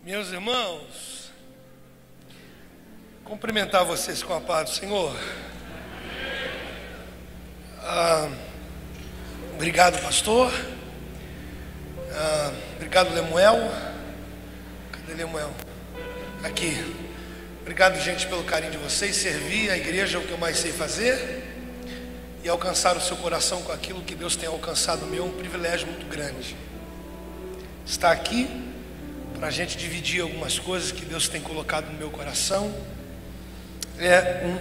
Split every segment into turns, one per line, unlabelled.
Meus irmãos, cumprimentar vocês com a paz do Senhor. Obrigado, pastor. Obrigado, Lemuel. Cadê Lemuel? Aqui. Obrigado, gente, pelo carinho de vocês. Servir a igreja é o que eu mais sei fazer. E alcançar o seu coração com aquilo que Deus tem alcançado no meu é um privilégio muito grande. Estar aqui para a gente dividir algumas coisas que Deus tem colocado no meu coração é um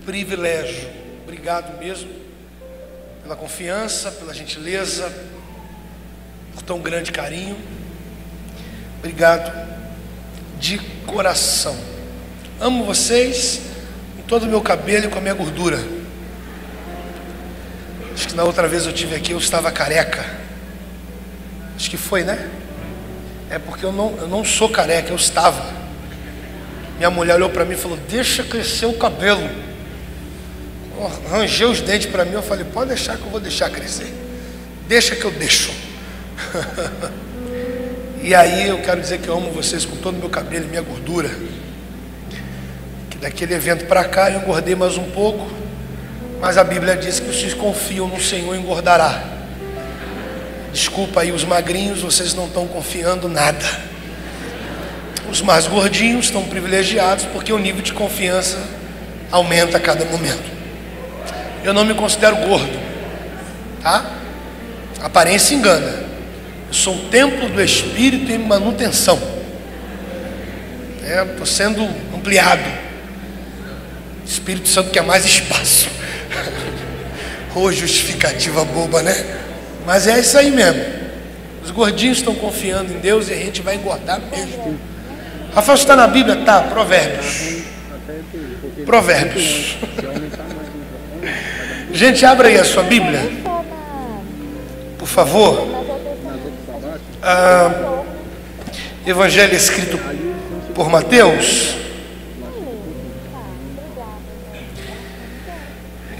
privilégio. Obrigado mesmo pela confiança, pela gentileza, por tão grande carinho. Obrigado de coração. Amo vocês com todo o meu cabelo e com a minha gordura. Acho que na outra vez eu tive aqui, eu estava careca. Acho que foi, né? É porque eu não sou careca, eu estava. Minha mulher olhou para mim e falou: deixa crescer o cabelo. Arranjei os dentes para mim, eu falei: pode deixar que eu vou deixar crescer. Deixa que eu deixo. E aí eu quero dizer que eu amo vocês com todo o meu cabelo e minha gordura. Que daquele evento para cá eu engordei mais um pouco, mas a Bíblia diz que os que confiam no Senhor engordará. Desculpa aí os magrinhos, vocês não estão confiando nada. Os mais gordinhos estão privilegiados porque o nível de confiança aumenta a cada momento. Eu não me considero gordo, tá? A aparência engana. Eu sou um templo do Espírito em manutenção. Estou sendo ampliado. O Espírito Santo quer mais espaço. Ô, justificativa boba, né? Mas é isso aí mesmo. Os gordinhos estão confiando em Deus e a gente vai engordar mesmo. Rafael, está na Bíblia? Tá, Provérbios. Provérbios. Gente, abra aí a sua Bíblia, por favor. Evangelho escrito por Mateus.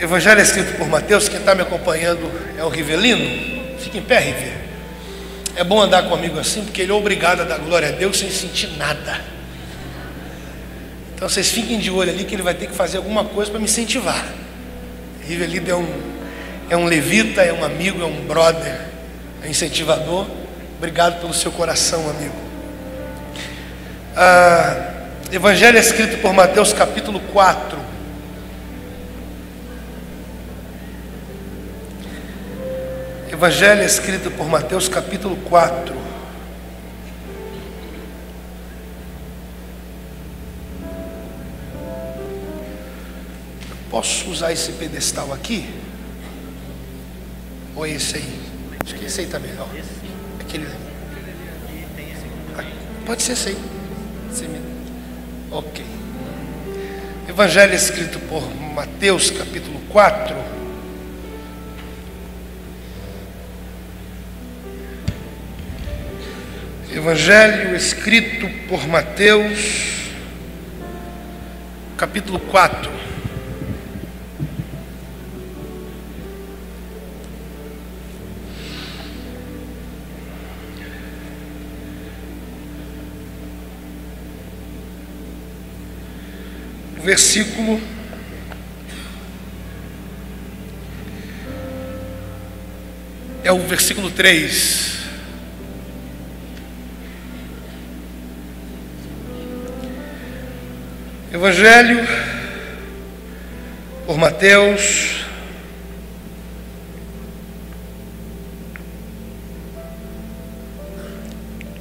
Evangelho escrito por Mateus. Quem está me acompanhando é o Rivelino. Fica em pé, River. É bom andar comigo assim, porque ele é obrigado a dar glória a Deus sem sentir nada. Então vocês fiquem de olho ali, que ele vai ter que fazer alguma coisa para me incentivar. Rivelino é um levita, é um amigo, é um brother, é incentivador. Obrigado pelo seu coração, amigo. Evangelho escrito por Mateus, capítulo 4. Evangelho escrito por Mateus, capítulo 4. Eu posso usar esse pedestal aqui? Ou esse aí? Acho que esse aí está melhor. Aquele... Pode ser esse aí. Ok. Evangelho escrito por Mateus, capítulo 4. Evangelho escrito por Mateus, capítulo 4. Versículo é o versículo 3. Evangelho por Mateus,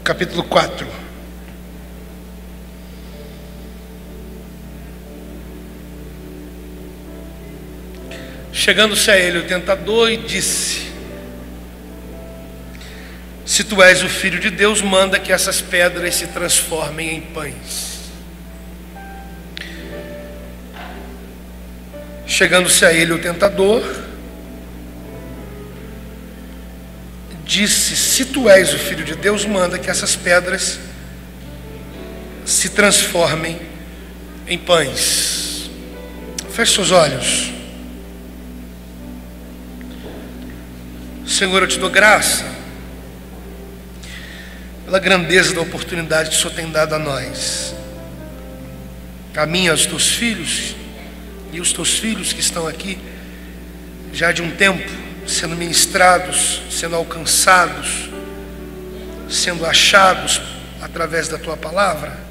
capítulo 4. Chegando-se a ele o tentador e disse: se tu és o Filho de Deus, manda que essas pedras se transformem em pães. Chegando-se a ele o tentador, disse: se tu és o Filho de Deus, manda que essas pedras se transformem em pães. Feche seus olhos. Senhor, eu te dou graça pela grandeza da oportunidade que o Senhor tem dado a nós, a mim, aos teus filhos e os teus filhos que estão aqui já de um tempo, sendo ministrados, sendo alcançados, sendo achados através da tua palavra.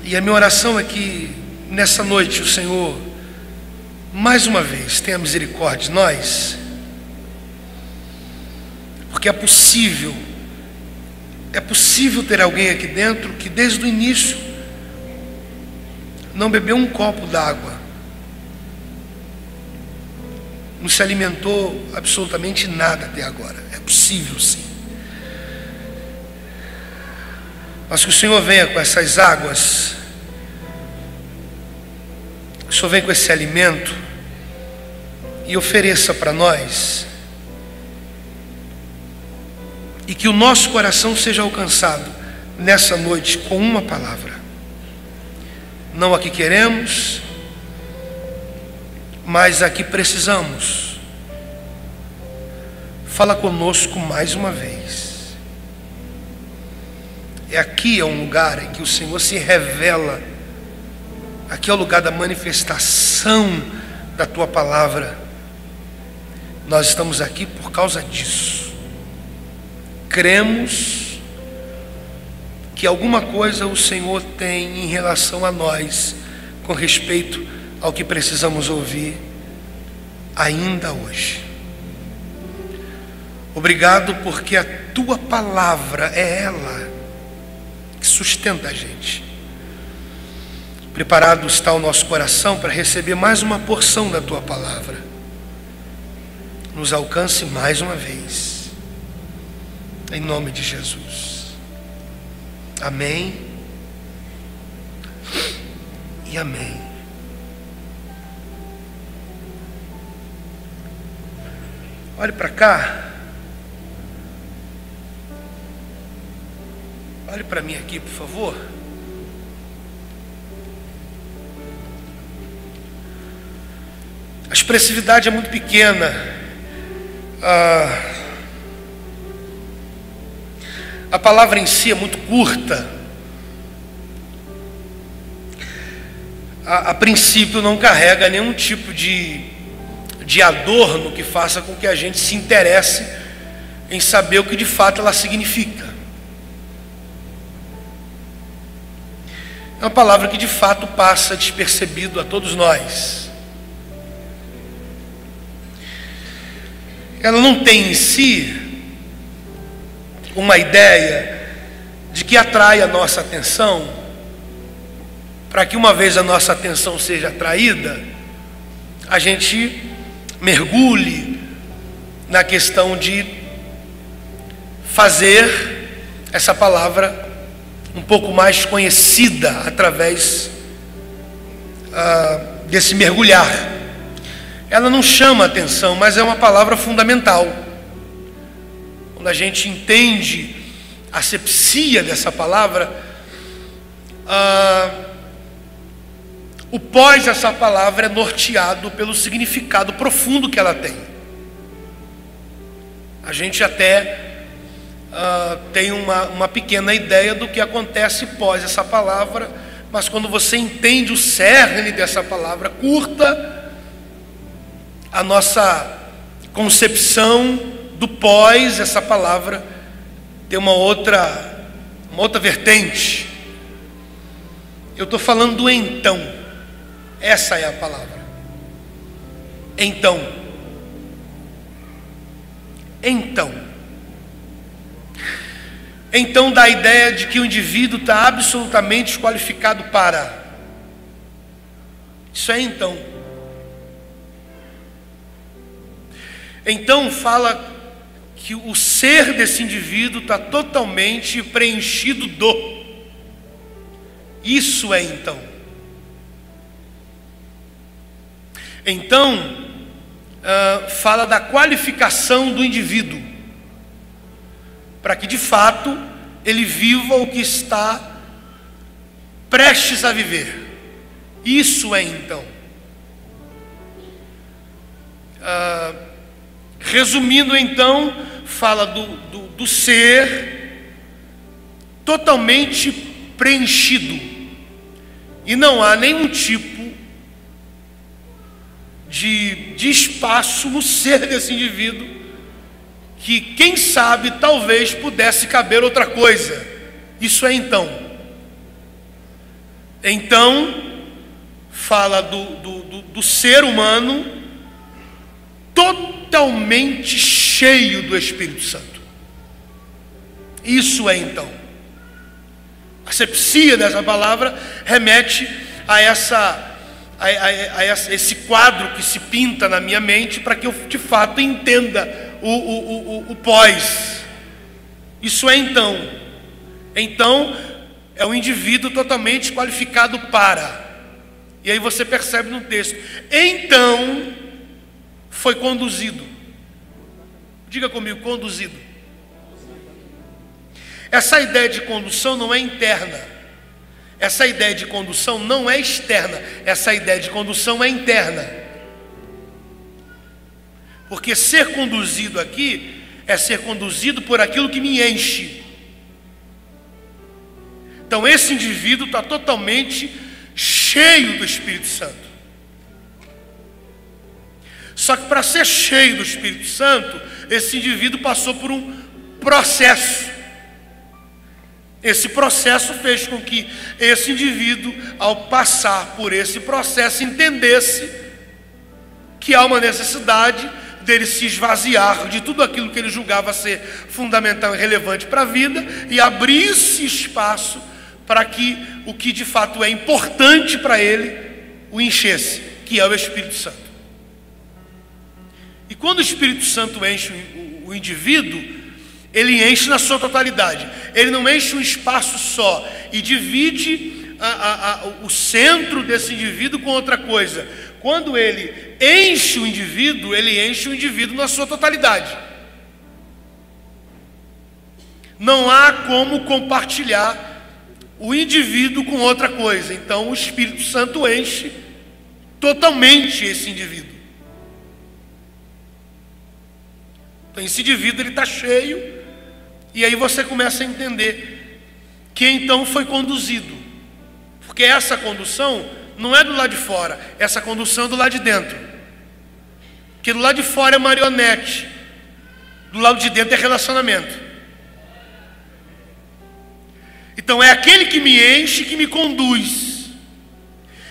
E a minha oração é que nessa noite o Senhor, mais uma vez, tenha misericórdia de nós, porque é possível ter alguém aqui dentro que desde o início não bebeu um copo d'água, não se alimentou absolutamente nada até agora. É possível, sim. Mas que o Senhor venha com essas águas, que o Senhor venha com esse alimento e ofereça para nós, e que o nosso coração seja alcançado nessa noite com uma palavra. Não a que queremos, mas a que precisamos. Fala conosco mais uma vez. Aqui é um lugar em que o Senhor se revela. Aqui é o lugar da manifestação da tua palavra. Nós estamos aqui por causa disso. Cremos que alguma coisa o Senhor tem em relação a nós, com respeito ao que precisamos ouvir ainda hoje. Obrigado, porque a tua palavra é ela que sustenta a gente. Preparado está o nosso coração para receber mais uma porção da tua palavra. Nos alcance mais uma vez, em nome de Jesus. Amém e amém. Olhe para cá. Olhe para mim aqui, por favor. A expressividade é muito pequena. A palavra em si é muito curta. A princípio não carrega nenhum tipo de adorno que faça com que a gente se interesse em saber o que de fato ela significa. É uma palavra que de fato passa despercebido a todos nós. Ela não tem em si uma ideia de que atrai a nossa atenção, para que uma vez a nossa atenção seja atraída, a gente mergulhe na questão de fazer essa palavra um pouco mais conhecida através desse mergulhar. Ela não chama atenção, mas é uma palavra fundamental. Quando a gente entende a asepsia dessa palavra, o pós dessa palavra é norteado pelo significado profundo que ela tem. A gente até tem uma pequena ideia do que acontece pós essa palavra, mas quando você entende o cerne dessa palavra curta, a nossa concepção do pós essa palavra tem uma outra vertente. Eu estou falando do então. Essa é a palavra. Então. Então dá a ideia de que o indivíduo está absolutamente desqualificado para. Isso é então. Então fala que o ser desse indivíduo está totalmente preenchido do. Isso é então. Então fala da qualificação do indivíduo, para que de fato ele viva o que está prestes a viver. Isso é então. Resumindo então, fala do ser totalmente preenchido, e não há nenhum tipo de espaço no ser desse indivíduo que, quem sabe, talvez pudesse caber outra coisa. Isso é então. Então fala do ser humano totalmente cheio do Espírito Santo. Isso é então. A asepsia dessa palavra remete a esse quadro que se pinta na minha mente, para que eu de fato entenda o pós. Isso é então. Então é um indivíduo totalmente qualificado para. E aí você percebe no texto: então foi conduzido. Diga comigo, conduzido. Essa ideia de condução não é interna. Essa ideia de condução não é externa. Essa ideia de condução é interna. Porque ser conduzido aqui é ser conduzido por aquilo que me enche. Então esse indivíduo está totalmente cheio do Espírito Santo. Só que para ser cheio do Espírito Santo, esse indivíduo passou por um processo. Esse processo fez com que esse indivíduo, ao passar por esse processo, entendesse que há uma necessidade dele se esvaziar de tudo aquilo que ele julgava ser fundamental e relevante para a vida, e abrisse espaço para que o que de fato é importante para ele o enchesse, que é o Espírito Santo. E quando o Espírito Santo enche o indivíduo, ele enche na sua totalidade. Ele não enche um espaço só e divide o centro desse indivíduo com outra coisa. Quando ele enche o indivíduo, ele enche o indivíduo na sua totalidade. Não há como compartilhar o indivíduo com outra coisa. Então o Espírito Santo enche totalmente esse indivíduo. Então esse indivíduo, ele está cheio. E aí você começa a entender que então foi conduzido. Porque essa condução não é do lado de fora, essa condução é do lado de dentro. Porque do lado de fora é marionete, do lado de dentro é relacionamento. Então é aquele que me enche, que me conduz.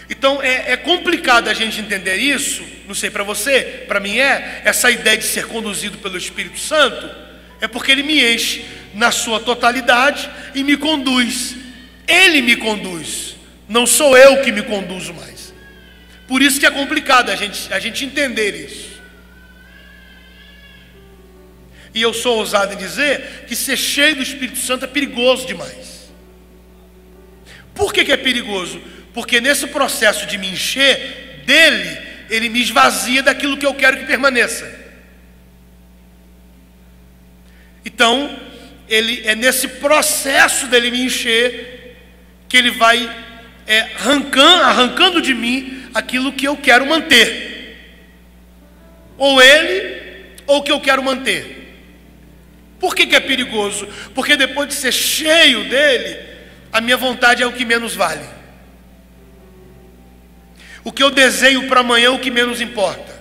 Então é complicado a gente entender isso. Não sei para você, para mim essa ideia de ser conduzido pelo Espírito Santo. É porque ele me enche na sua totalidade e me conduz. Ele me conduz, não sou eu que me conduzo mais. Por isso que é complicado a gente entender isso. E eu sou ousado em dizer que ser cheio do Espírito Santo é perigoso demais. Por que é perigoso? Porque nesse processo de me encher dele, ele me esvazia daquilo que eu quero que permaneça. Então, é nesse processo dele me encher que ele vai arrancando de mim aquilo que eu quero manter. Ou ele, ou o que eu quero manter. Por que é perigoso? Porque depois de ser cheio dele, a minha vontade é o que menos vale. O que eu desenho para amanhã é o que menos importa.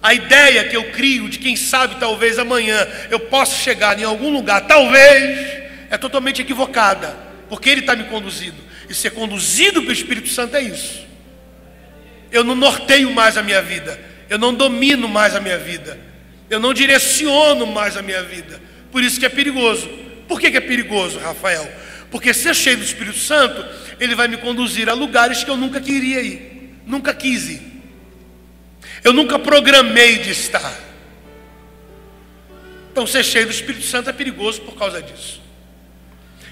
A ideia que eu crio de quem sabe, talvez amanhã eu possa chegar em algum lugar, talvez, é totalmente equivocada, porque ele está me conduzindo. E ser conduzido pelo Espírito Santo é isso. Eu não norteio mais a minha vida, eu não domino mais a minha vida, eu não direciono mais a minha vida. Por isso que é perigoso. Por que é perigoso, Rafael? Porque ser cheio do Espírito Santo, ele vai me conduzir a lugares que eu nunca queria ir, nunca quis ir. Eu nunca programei de estar. Então ser cheio do Espírito Santo é perigoso por causa disso.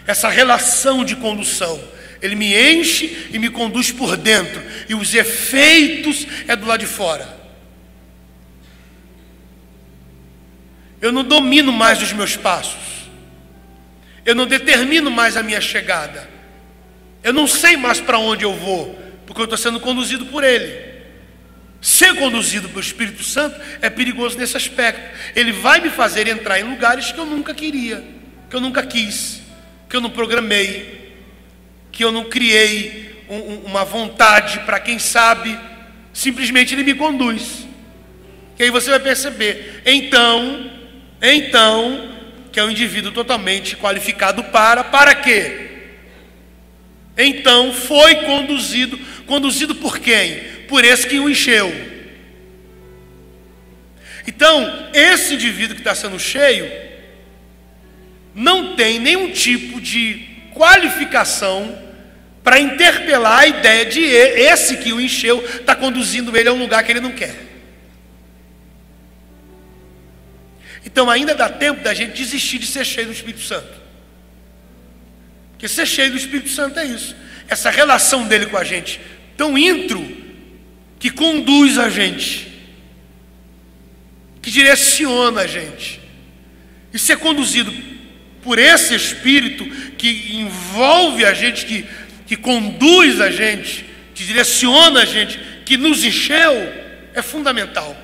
Essa relação de condução, ele me enche e me conduz por dentro, e os efeitos é do lado de fora. Eu não domino mais os meus passos, Eu não determino mais a minha chegada. Eu não sei mais para onde eu vou, porque eu estou sendo conduzido por Ele. Ser conduzido pelo Espírito Santo é perigoso nesse aspecto. Ele vai me fazer entrar em lugares que eu nunca queria, que eu nunca quis, que eu não programei, que eu não criei uma vontade para, quem sabe, simplesmente Ele me conduz. E aí você vai perceber, então, que é um indivíduo totalmente qualificado para quê? Então foi conduzido por quem? Por esse que o encheu. Então, esse indivíduo que está sendo cheio não tem nenhum tipo de qualificação para interpelar a ideia de esse que o encheu está conduzindo ele a um lugar que ele não quer. Então ainda dá tempo da gente desistir de ser cheio do Espírito Santo. Porque ser cheio do Espírito Santo é isso. Essa relação dele com a gente, tão íntimo, que conduz a gente, que direciona a gente. E ser conduzido por esse Espírito que envolve a gente, que conduz a gente, que direciona a gente, que nos encheu, é fundamental.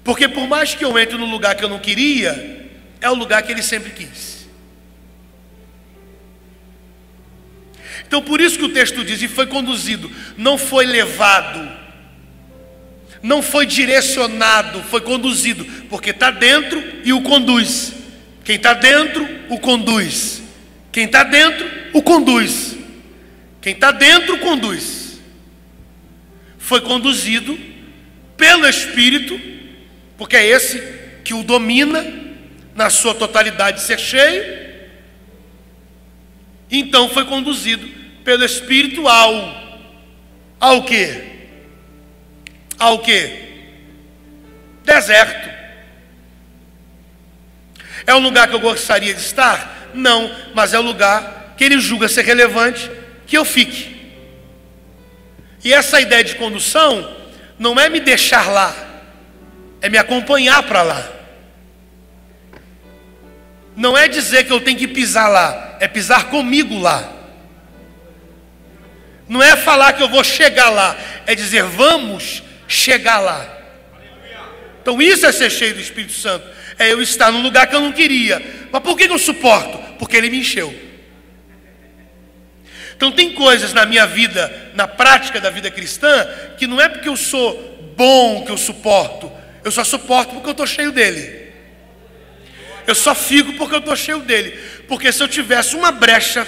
Porque por mais que eu entre no lugar que eu não queria, é o lugar que Ele sempre quis. Então por isso que o texto diz, e foi conduzido, não foi levado, não foi direcionado, foi conduzido, porque está dentro e o conduz. Quem está dentro, o conduz. Quem está dentro, o conduz. Quem está dentro, conduz. Foi conduzido pelo Espírito, porque é esse que o domina na sua totalidade de ser cheio. Então foi conduzido pelo Espírito ao quê? Ao quê? Deserto. É um lugar que eu gostaria de estar? Não, mas é o lugar que Ele julga ser relevante que eu fique. E essa ideia de condução não é me deixar lá, é me acompanhar para lá. Não é dizer que eu tenho que pisar lá, é pisar comigo lá. Não é falar que eu vou chegar lá, é dizer vamos chegar lá. Então isso é ser cheio do Espírito Santo. É eu estar num lugar que eu não queria. Mas por que eu suporto? Porque Ele me encheu. Então tem coisas na minha vida, na prática da vida cristã, que não é porque eu sou bom que eu suporto. Eu só suporto porque eu estou cheio dEle. Eu só fico porque eu estou cheio dEle. Porque se eu tivesse uma brecha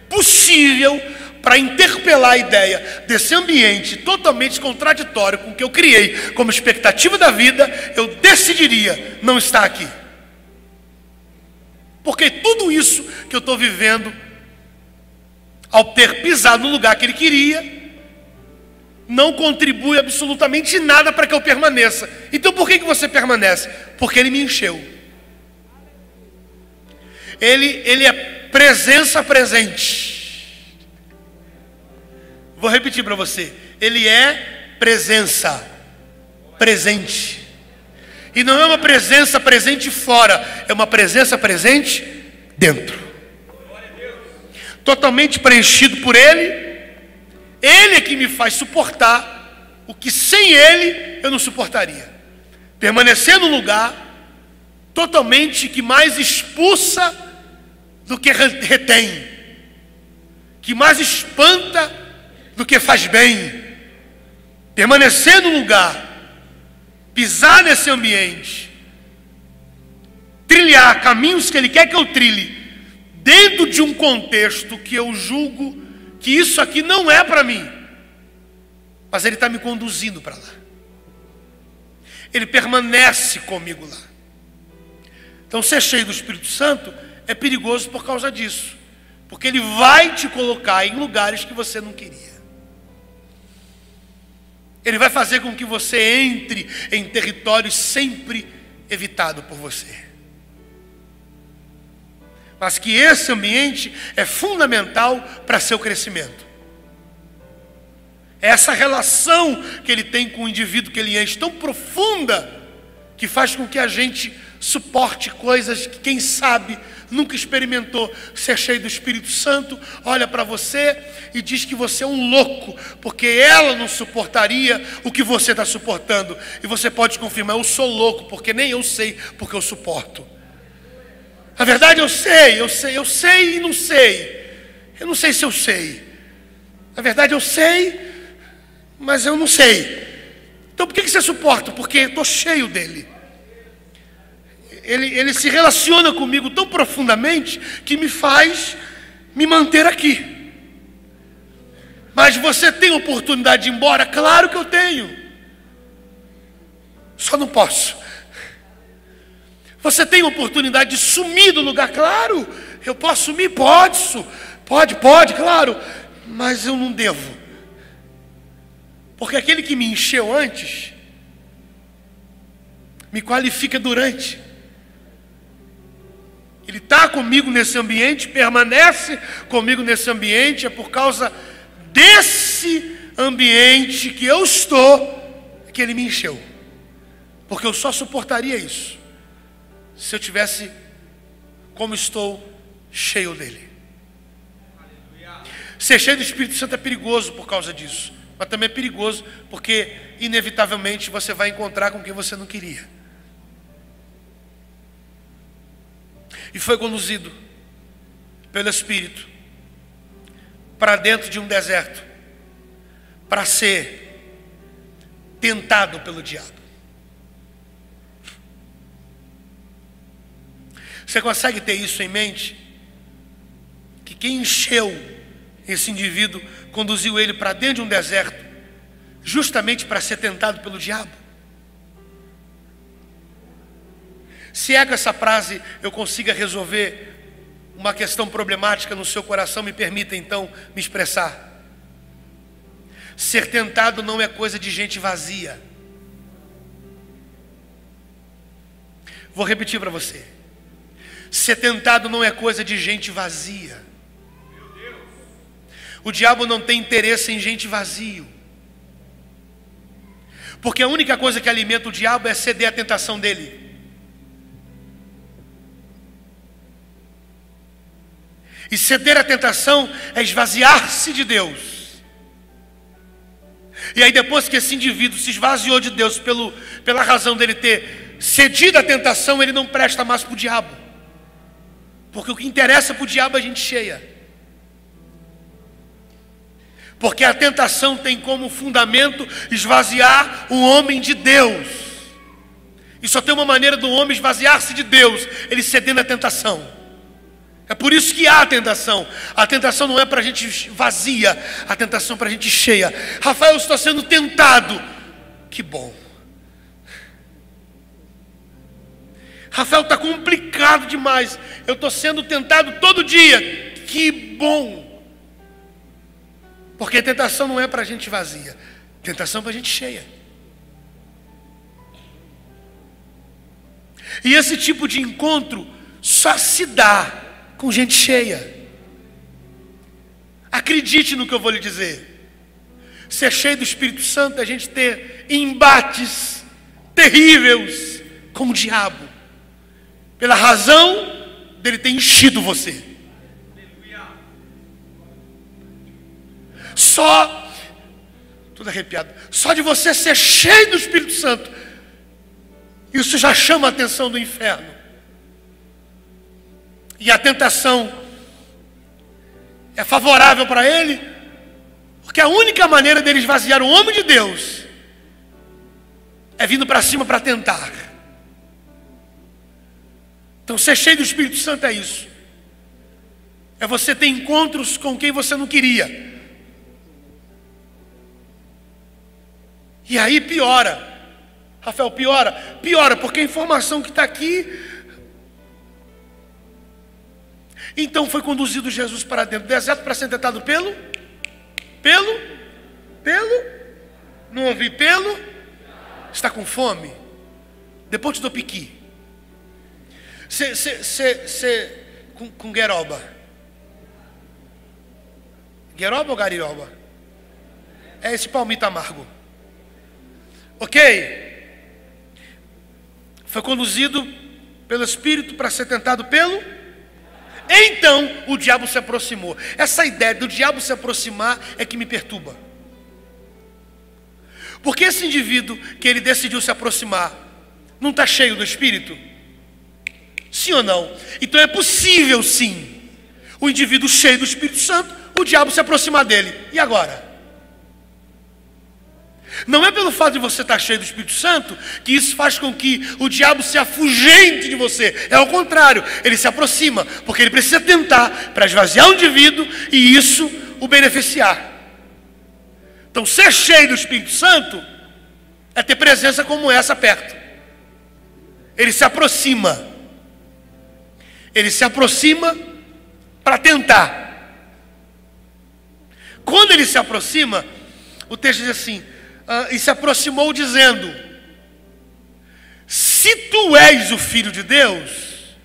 possível para interpelar a ideia desse ambiente totalmente contraditório com o que eu criei como expectativa da vida, eu decidiria não estar aqui. Porque tudo isso que eu estou vivendo, ao ter pisado no lugar que Ele queria, não contribui absolutamente nada para que eu permaneça. Então por que você permanece? Porque Ele me encheu. Ele é presença presente. Vou repetir para você. Ele é presença presente. E não é uma presença presente fora, é uma presença presente dentro. Totalmente preenchido por Ele. Ele é que me faz suportar o que sem Ele eu não suportaria. Permanecer no lugar totalmente que mais expulsa do que retém, que mais espanta do que faz bem. Permanecer no lugar, pisar nesse ambiente, trilhar caminhos que Ele quer que eu trilhe, dentro de um contexto que eu julgo que isso aqui não é para mim, mas Ele está me conduzindo para lá. Ele permanece comigo lá. Então ser cheio do Espírito Santo é perigoso por causa disso, porque Ele vai te colocar em lugares que você não queria. Ele vai fazer com que você entre em territórios sempre evitado por você. Mas que esse ambiente é fundamental para seu crescimento. É essa relação que Ele tem com o indivíduo que Ele enche, tão profunda, que faz com que a gente suporte coisas que, quem sabe, nunca experimentou ser cheio do Espírito Santo, olha para você e diz que você é um louco, porque ela não suportaria o que você está suportando. E você pode confirmar: eu sou louco, porque nem eu sei porque eu suporto. Na verdade eu sei e não sei. Eu não sei se eu sei. Na verdade eu sei, mas eu não sei. Então por que você suporta? Porque eu estou cheio dele. Ele se relaciona comigo tão profundamente que me faz me manter aqui. Mas você tem oportunidade de ir embora? Claro que eu tenho. Só não posso. Você tem oportunidade de sumir do lugar? Claro, eu posso sumir, pode, claro. Mas eu não devo. Porque aquele que me encheu antes me qualifica durante. Ele está comigo nesse ambiente, permanece comigo nesse ambiente. É por causa desse ambiente que eu estou que ele me encheu. Porque eu só suportaria isso se eu tivesse como estou, cheio dele. Ser cheio do Espírito Santo é perigoso por causa disso. Mas também é perigoso porque inevitavelmente você vai encontrar com quem você não queria. E foi conduzido pelo Espírito para dentro de um deserto, para ser tentado pelo diabo. Você consegue ter isso em mente? Que quem encheu esse indivíduo conduziu ele para dentro de um deserto, justamente para ser tentado pelo diabo. Se é que essa frase eu consiga resolver uma questão problemática no seu coração, me permita então me expressar. Ser tentado não é coisa de gente vazia. Vou repetir para você. Ser tentado não é coisa de gente vazia. O diabo não tem interesse em gente vazio. Porque a única coisa que alimenta o diabo é ceder à tentação dele. E ceder à tentação é esvaziar-se de Deus. E aí depois que esse indivíduo se esvaziou de Deus pela razão dele ter cedido à tentação, ele não presta mais para o diabo. Porque o que interessa para o diabo é a gente cheia. Porque a tentação tem como fundamento esvaziar o homem de Deus. E só tem uma maneira do homem esvaziar-se de Deus: ele cedendo à tentação. É por isso que há a tentação. A tentação não é para a gente vazia, a tentação é para a gente cheia. Rafael, eu estou sendo tentado. Que bom. Rafael, está complicado demais. Eu estou sendo tentado todo dia. Que bom. Porque a tentação não é para a gente vazia, a tentação é para a gente cheia. E esse tipo de encontro só se dá com gente cheia. Acredite no que eu vou lhe dizer. Ser cheio do Espírito Santo é a gente ter embates terríveis com o diabo, pela razão dele ter enchido você. Só, tudo arrepiado, só de você ser cheio do Espírito Santo, isso já chama a atenção do inferno. E a tentação é favorável para ele, porque a única maneira dele esvaziar o homem de Deus é vindo para cima para tentar. Então ser cheio do Espírito Santo é isso. É você ter encontros com quem você não queria. E aí piora. Rafael, piora, porque a informação que está aqui. Então foi conduzido Jesus para dentro do deserto para ser tentado pelo? Não ouvi, pelo? Está com fome? Depois te dou piqui. Com gueroba. Gueroba ou gariroba? É esse palmito amargo. Ok? Foi conduzido pelo Espírito para ser tentado pelo... Então o diabo se aproximou. Essa ideia do diabo se aproximar é que me perturba. Porque esse indivíduo que ele decidiu se aproximar não está cheio do Espírito? Sim ou não? Então é possível sim o indivíduo cheio do Espírito Santo, o diabo se aproximar dele. E agora? Não é pelo fato de você estar cheio do Espírito Santo que isso faz com que o diabo se afugente de você. É ao contrário, ele se aproxima, porque ele precisa tentar para esvaziar o indivíduo e isso o beneficiar. Então ser cheio do Espírito Santo é ter presença como essa perto. Ele se aproxima. Ele se aproxima para tentar. Quando ele se aproxima, o texto diz assim, e se aproximou dizendo, se tu és o Filho de Deus,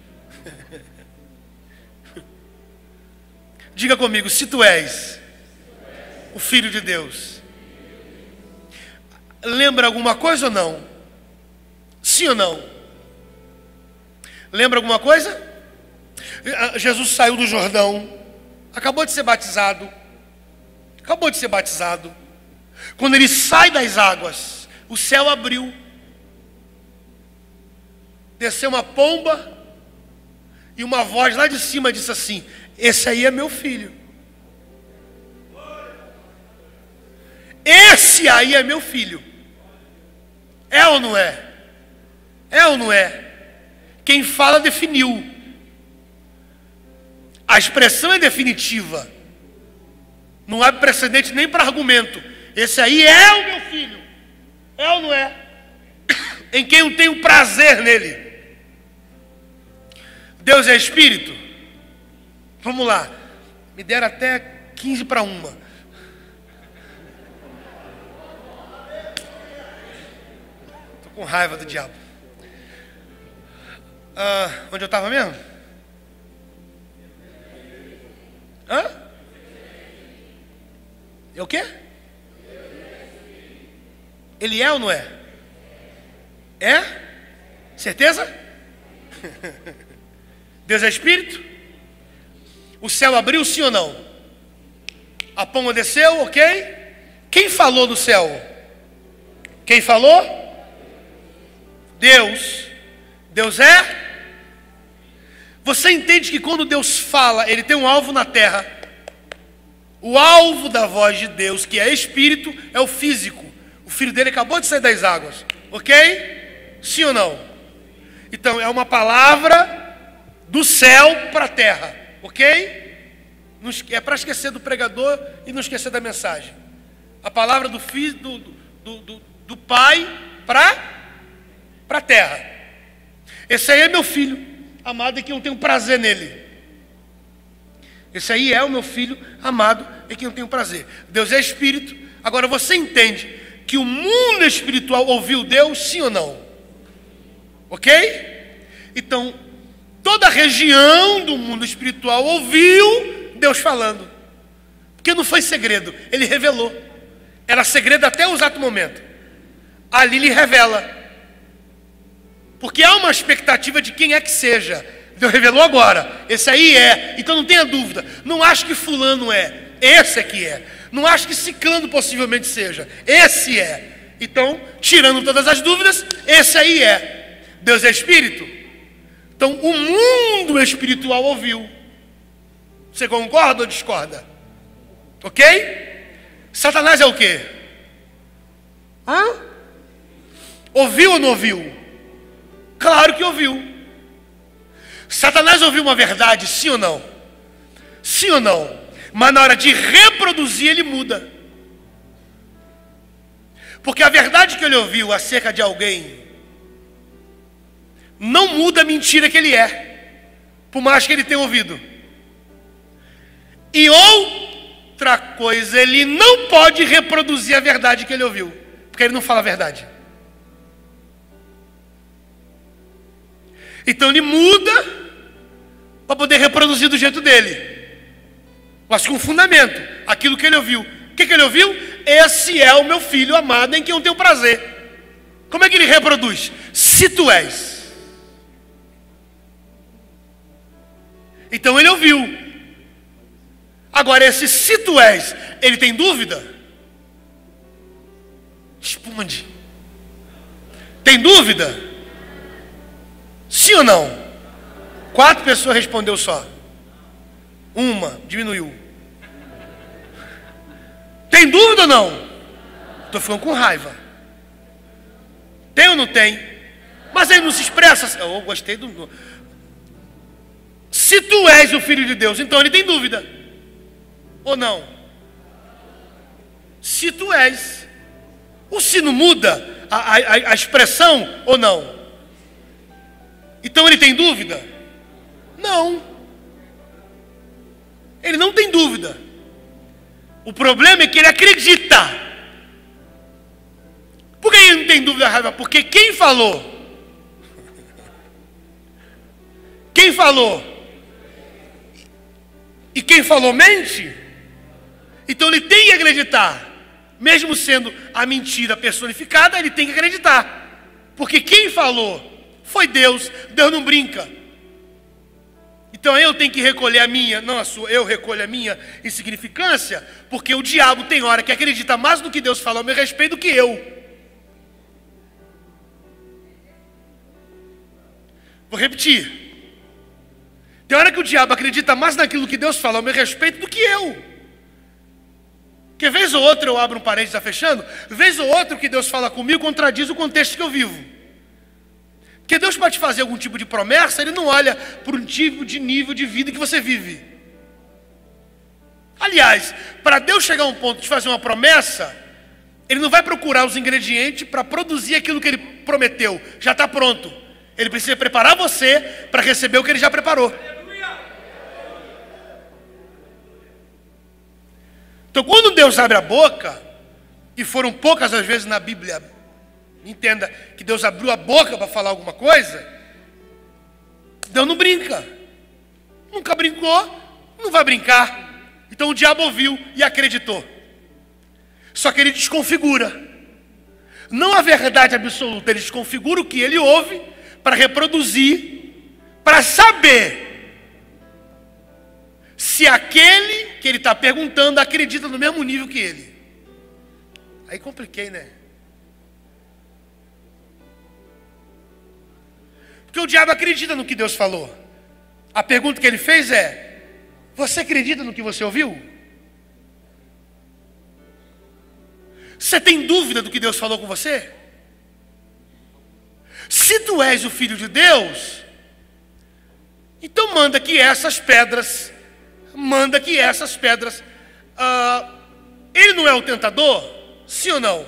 diga comigo, se tu és o Filho de Deus, lembra alguma coisa ou não? Sim ou não? Lembra alguma coisa? Jesus saiu do Jordão, acabou de ser batizado. Quando ele sai das águas, o céu abriu, desceu uma pomba, e uma voz lá de cima disse assim, esse aí é meu filho. Esse aí é meu filho. É ou não é? É ou não é? Quem fala definiu. A expressão é definitiva. Não há precedente nem para argumento. Esse aí é o meu filho. É ou não é? Em quem eu tenho prazer nele. Deus é Espírito? Vamos lá. Me deram até 15 para 1. Estou com raiva do diabo. Onde eu estava mesmo? É o quê? Ele é ou não é? É? Certeza? Deus é Espírito? O céu abriu, sim ou não? A pomba desceu, ok? Quem falou no céu? Quem falou? Deus. Deus é? Você entende que quando Deus fala, Ele tem um alvo na terra. O alvo da voz de Deus, que é Espírito, é o físico. O filho dele acabou de sair das águas, ok? Sim ou não? Então é uma palavra do céu para a terra, ok? É para esquecer do pregador e não esquecer da mensagem. A palavra do filho, do pai para a terra. Esse aí é meu filho amado e que eu tenho prazer nele. Esse aí é o meu filho amado e que eu tenho prazer. Deus é Espírito. Agora você entende que o mundo espiritual ouviu Deus, sim ou não? Ok? Então, toda a região do mundo espiritual ouviu Deus falando. Porque não foi segredo, Ele revelou. Era segredo até o exato momento. Ali Ele revela. Porque há uma expectativa de quem é que seja. Deus revelou agora. Esse aí é. Então não tenha dúvida. Não acho que fulano é. Esse é que é. Não acho que ciclano possivelmente seja. Esse é. Então, tirando todas as dúvidas, esse aí é. Deus é Espírito. Então, o mundo espiritual ouviu. Você concorda ou discorda? Ok? Satanás é o quê? Ouviu ou não ouviu? Claro que ouviu. Satanás ouviu uma verdade, sim ou não? Sim ou não? Mas na hora de reproduzir, ele muda. Porque a verdade que ele ouviu acerca de alguém não muda a mentira que ele é, por mais que ele tenha ouvido. E outra coisa, ele não pode reproduzir a verdade que ele ouviu, porque ele não fala a verdade. Então ele muda para poder reproduzir do jeito dele, mas com fundamento, aquilo que ele ouviu. O que ele ouviu? Esse é o meu filho amado em quem eu tenho prazer. Como é que ele reproduz? Se tu és. Então ele ouviu. Agora esse se tu és, ele tem dúvida? Responde. Tem dúvida? Sim ou não? 4 pessoas respondeu só. Uma diminuiu. Tem dúvida ou não? Estou ficando com raiva. Tem ou não tem? Mas ele não se expressa. Eu gostei do... Se tu és o Filho de Deus, então ele tem dúvida. Ou não? Se tu és. O se não muda a expressão ou não? Então ele tem dúvida? Não. Ele não tem dúvida. O problema é que ele acredita. Por que ele não tem dúvida, raiva? Porque quem falou? Quem falou? E quem falou mente? Então ele tem que acreditar. Mesmo sendo a mentira personificada, ele tem que acreditar. Porque quem falou foi Deus. Deus não brinca. Então eu tenho que recolher a minha, não a sua, eu recolho a minha insignificância, porque o diabo tem hora que acredita mais no que Deus falou a meu respeito do que eu. Vou repetir. Tem hora que o diabo acredita mais naquilo que Deus falou a meu respeito do que eu. Porque vez ou outra eu abro um parênteses, está fechando, vez ou outra o que Deus fala comigo contradiz o contexto que eu vivo. Porque Deus pode fazer algum tipo de promessa, Ele não olha para o tipo de nível de vida que você vive. Aliás, para Deus chegar a um ponto de fazer uma promessa, Ele não vai procurar os ingredientes para produzir aquilo que Ele prometeu. Já está pronto. Ele precisa preparar você para receber o que Ele já preparou. Então quando Deus abre a boca, e foram poucas as vezes na Bíblia, entenda que Deus abriu a boca para falar alguma coisa, Deus não brinca. Nunca brincou, não vai brincar. Então o diabo ouviu e acreditou. Só que ele desconfigura. Não a verdade absoluta, ele desconfigura o que ele ouve para reproduzir, para saber se aquele que ele está perguntando acredita no mesmo nível que ele. Aí compliquei, né? Porque o diabo acredita no que Deus falou. A pergunta que ele fez é: você acredita no que você ouviu? Você tem dúvida do que Deus falou com você? Se tu és o Filho de Deus, então manda que essas pedras, ele não é o tentador? Sim ou não?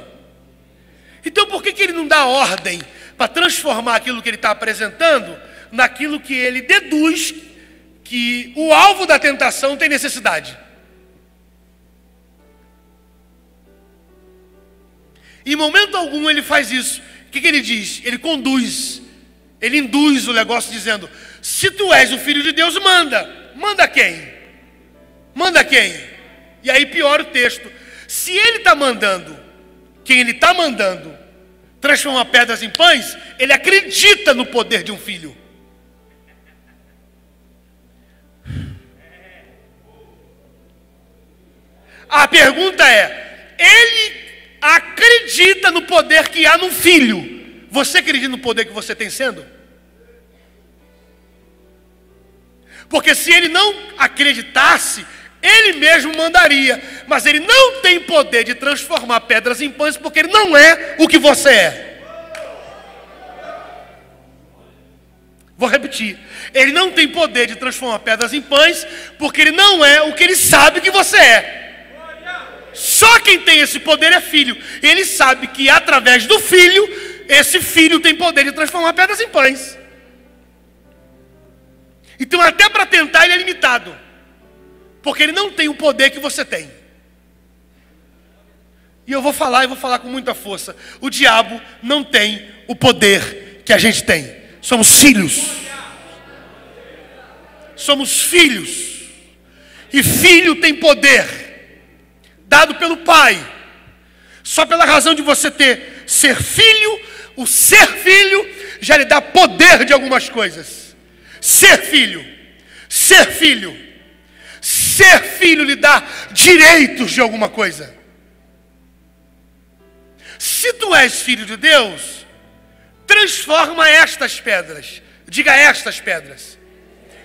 Então por que ele não dá ordem para transformar aquilo que ele está apresentando naquilo que ele deduz que o alvo da tentação tem necessidade? Em momento algum ele faz isso. O que ele diz? Ele conduz, ele induz o negócio dizendo: se tu és o Filho de Deus, manda. Manda quem? Manda quem? E aí piora o texto. Se ele está mandando, quem ele está mandando transforma pedras em pães, ele acredita no poder de um filho. A pergunta é: ele acredita no poder que há no filho. Você acredita no poder que você tem sendo? Porque se ele não acreditasse, ele mesmo mandaria. Mas ele não tem poder de transformar pedras em pães, porque ele não é o que você é. Vou repetir. Ele não tem poder de transformar pedras em pães, porque ele não é o que ele sabe que você é. Só quem tem esse poder é filho. Ele sabe que através do filho, esse filho tem poder de transformar pedras em pães. Então até para tentar ele é limitado, porque ele não tem o poder que você tem. E eu vou falar com muita força: o diabo não tem o poder que a gente tem. Somos filhos. Somos filhos. E filho tem poder dado pelo pai. Só pela razão de você ser filho, o ser filho já lhe dá poder de algumas coisas. Ser filho. ser filho. Ser filho lhe dá direitos de alguma coisa. Se tu és filho de Deus, transforma estas pedras. Diga estas pedras.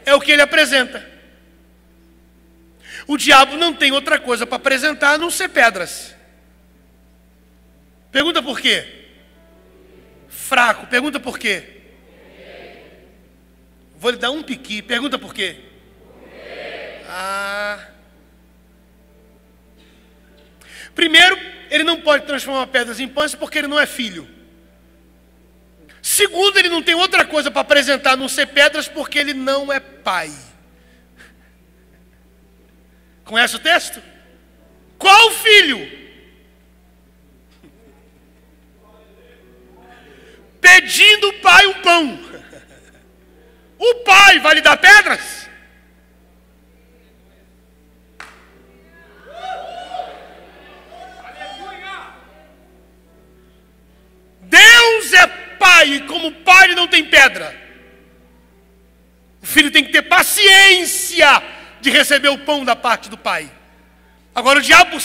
É o que ele apresenta. O diabo não tem outra coisa para apresentar a não ser pedras. Pergunta por quê? Fraco. Pergunta por quê? Vou lhe dar um piqui. Pergunta por quê? Primeiro, ele não pode transformar pedras em pães porque ele não é filho. Segundo, ele não tem outra coisa para apresentar a não ser pedras porque ele não é pai. Conhece o texto? Qual filho? Pedindo o pai um pão. O pai vai lhe dar pedras? Deus é pai e como pai ele não tem pedra. O filho tem que ter paciência de receber o pão da parte do pai. Agora o diabo,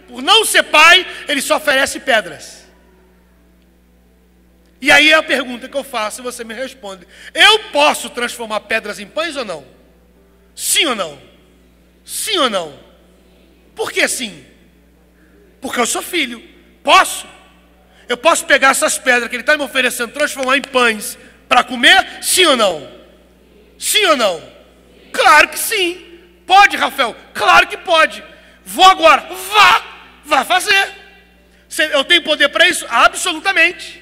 por não ser pai, ele só oferece pedras. E aí é a pergunta que eu faço e você me responde. Eu posso transformar pedras em pães ou não? Sim ou não? Sim ou não? Por que sim? Porque eu sou filho. Posso? Eu posso pegar essas pedras que ele está me oferecendo, transformar em pães para comer? Sim ou não? Sim ou não? Claro que sim. Pode, Rafael? Claro que pode. Vou agora. Vá fazer. Eu tenho poder para isso? Absolutamente.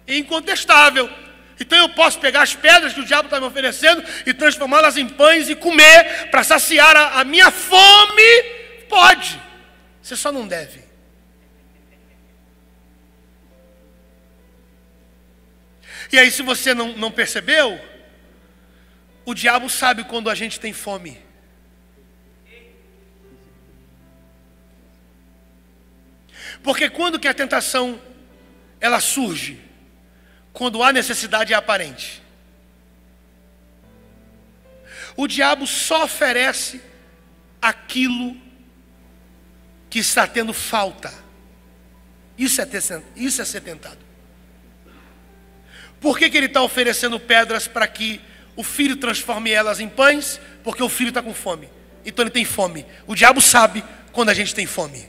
Incontestável. Então eu posso pegar as pedras que o diabo está me oferecendo e transformá-las em pães e comer para saciar a minha fome? Pode. Você só não deve. E aí, se você não percebeu, o diabo sabe quando a gente tem fome. Porque quando que a tentação ela surge? Quando a necessidade é aparente. O diabo só oferece aquilo que está tendo falta. Isso é ser tentado. Por que ele está oferecendo pedras para que o filho transforme elas em pães? Porque o filho está com fome. Então ele tem fome. O diabo sabe quando a gente tem fome.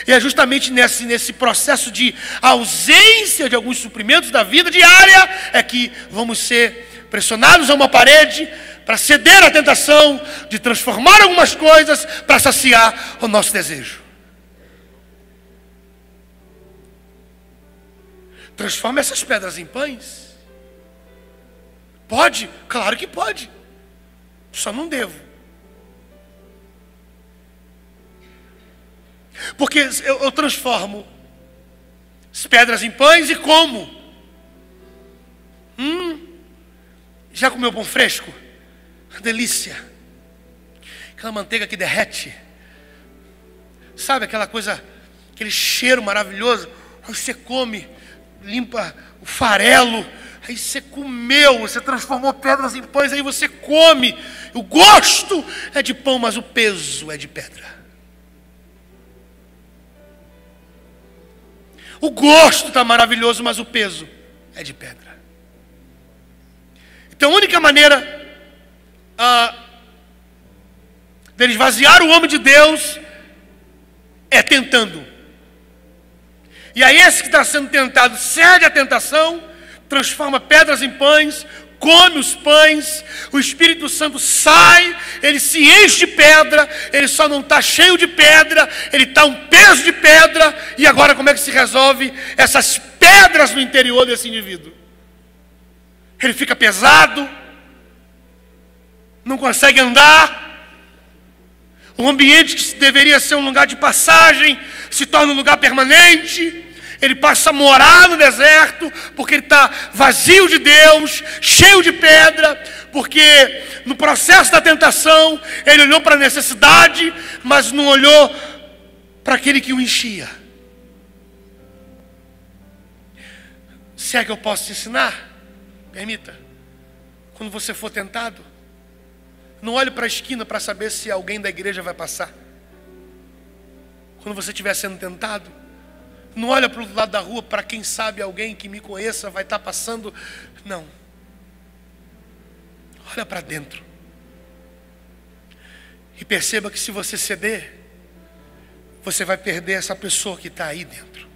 E é justamente nesse processo de ausência de alguns suprimentos da vida diária é que vamos ser pressionados a uma parede para ceder à tentação de transformar algumas coisas para saciar o nosso desejo. Transforma essas pedras em pães? Pode? Claro que pode. Só não devo. Porque eu transformo as pedras em pães e como? Já comeu pão fresco? Delícia. Aquela manteiga que derrete. Sabe aquela coisa, aquele cheiro maravilhoso? Aí você come, limpa o farelo. Aí você comeu, você transformou pedras em pães, aí você come. O gosto é de pão, mas o peso é de pedra. O gosto está maravilhoso, mas o peso é de pedra. Então a única maneira dele esvaziar o homem de Deus é tentando. E aí esse que está sendo tentado cede à tentação, transforma pedras em pães, come os pães, o Espírito Santo sai, ele se enche de pedra, ele só não está cheio de pedra, ele está um peso de pedra, e agora como é que se resolve essas pedras no interior desse indivíduo? Ele fica pesado, não consegue andar, o ambiente que deveria ser um lugar de passagem, se torna um lugar permanente. Ele passa a morar no deserto, porque ele está vazio de Deus, cheio de pedra, porque no processo da tentação, ele olhou para a necessidade, mas não olhou para aquele que o enchia. Se é que eu posso te ensinar, permita, quando você for tentado, Não olhe para a esquina para saber se alguém da igreja vai passar. Quando você estiver sendo tentado, não olha para o outro lado da rua para quem sabe alguém que me conheça vai estar passando. Não. Olha para dentro. E perceba que se você ceder, você vai perder essa pessoa que está aí dentro.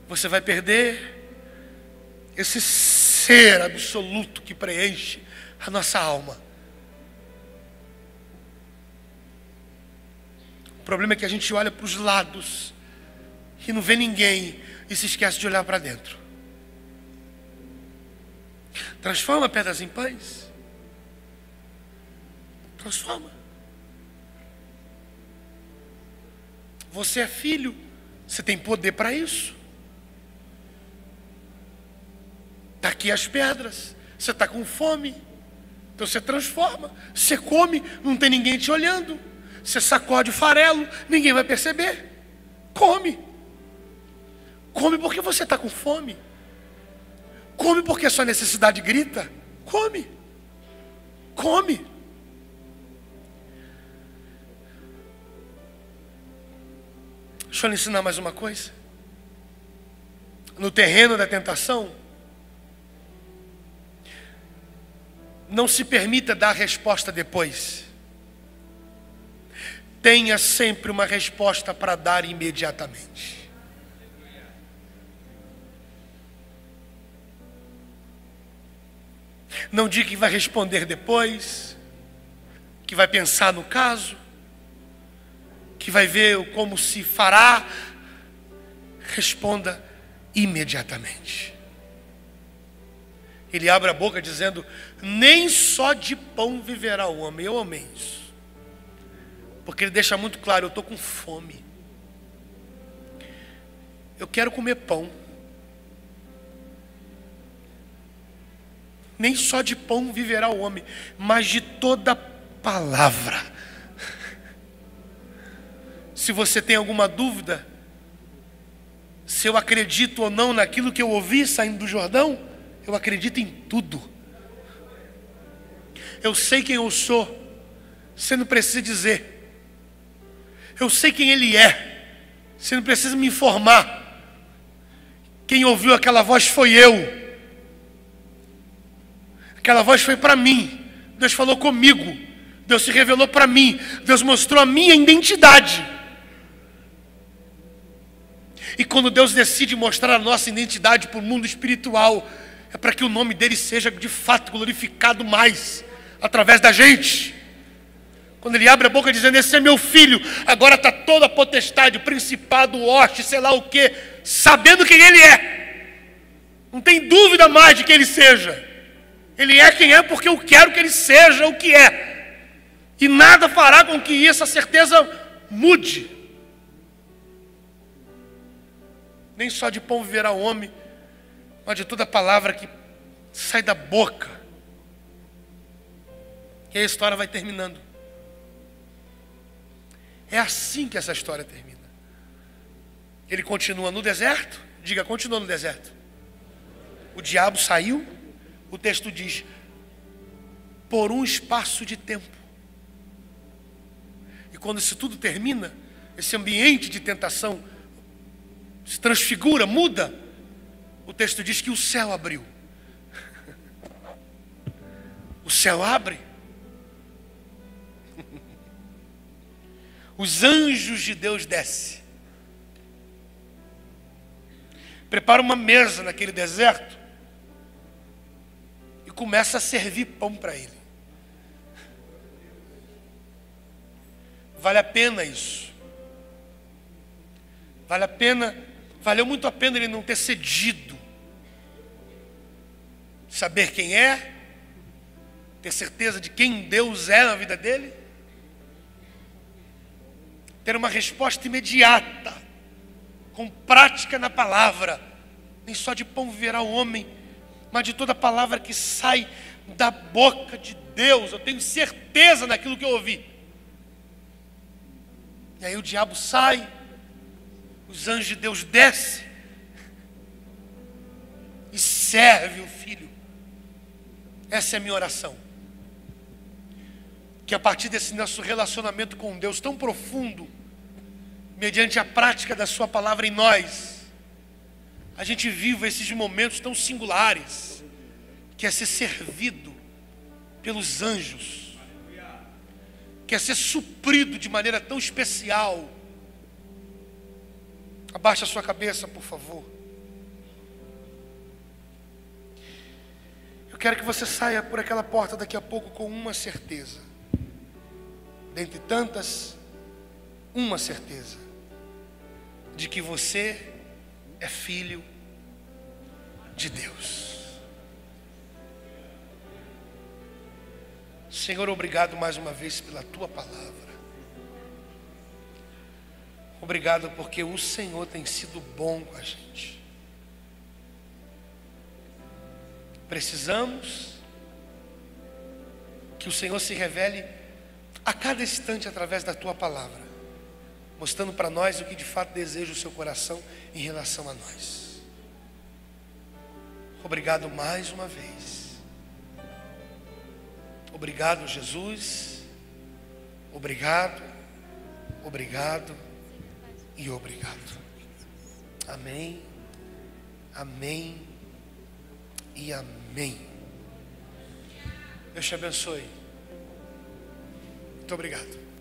Você vai perder esse ser absoluto que preenche a nossa alma. O problema é que a gente olha para os lados e não vê ninguém e se esquece de olhar para dentro. Transforma pedras em pães. Transforma. Você é filho, você tem poder para isso. Está aqui as pedras, você está com fome, então você transforma, você come, não tem ninguém te olhando, você sacode o farelo, ninguém vai perceber. Come. Come porque você está com fome. Come porque a sua necessidade grita. Come. Come. Deixa eu lhe ensinar mais uma coisa. No terreno da tentação, não se permita dar a resposta depois. Tenha sempre uma resposta para dar imediatamente. Não diga que vai responder depois, que vai pensar no caso, que vai ver como se fará. Responda imediatamente. Ele abre a boca dizendo: nem só de pão viverá o homem. Eu amei isso, porque ele deixa muito claro: eu estou com fome, eu quero comer pão. Nem só de pão viverá o homem, mas de toda palavra. Se você tem alguma dúvida, se eu acredito ou não naquilo que eu ouvi saindo do Jordão, eu acredito em tudo. Eu sei quem eu sou, você não precisa dizer. Eu sei quem Ele é, você não precisa me informar. Quem ouviu aquela voz foi eu. Aquela voz foi para mim. Deus falou comigo. Deus se revelou para mim. Deus mostrou a minha identidade. E quando Deus decide mostrar a nossa identidade para o mundo espiritual, é para que o nome dele seja de fato glorificado mais através da gente. Quando ele abre a boca dizendo: esse é meu filho, agora está toda a potestade, o principado, o hoste, sei lá o que, sabendo quem ele é. Não tem dúvida mais de que ele seja. Ele é quem é porque eu quero que ele seja o que é. E nada fará com que essa certeza mude. Nem só de pão viverá o homem, mas de toda palavra que sai da boca. E a história vai terminando. É assim que essa história termina. Ele continua no deserto. Diga: continua no deserto. O diabo saiu. O texto diz: por um espaço de tempo. E quando isso tudo termina, esse ambiente de tentação se transfigura, muda. O texto diz que o céu abriu. O céu abre. Os anjos de Deus descem. Prepara uma mesa naquele deserto. Começa a servir pão para ele. Vale a pena isso. Vale a pena, valeu muito a pena ele não ter cedido. Saber quem é, ter certeza de quem Deus é na vida dele, ter uma resposta imediata, com prática na palavra. Nem só de pão viverá o homem, mas de toda palavra que sai da boca de Deus. Eu tenho certeza daquilo que eu ouvi. E aí o diabo sai, os anjos de Deus descem e serve o filho. Essa é a minha oração. Que a partir desse nosso relacionamento com Deus tão profundo, mediante a prática da sua palavra em nós, a gente viva esses momentos tão singulares, que é ser servido pelos anjos, que é ser suprido de maneira tão especial. Abaixa a sua cabeça, por favor. Eu quero que você saia por aquela porta daqui a pouco com uma certeza. Dentre tantas, uma certeza. De que você é filho de Deus. Senhor, obrigado mais uma vez pela tua palavra. Obrigado porque o Senhor tem sido bom com a gente. Precisamos que o Senhor se revele a cada instante através da tua palavra, mostrando para nós o que de fato deseja o seu coração em relação a nós. Obrigado mais uma vez. Obrigado, Jesus. Obrigado, obrigado e obrigado. Amém, amém e amém. Deus te abençoe. Muito obrigado.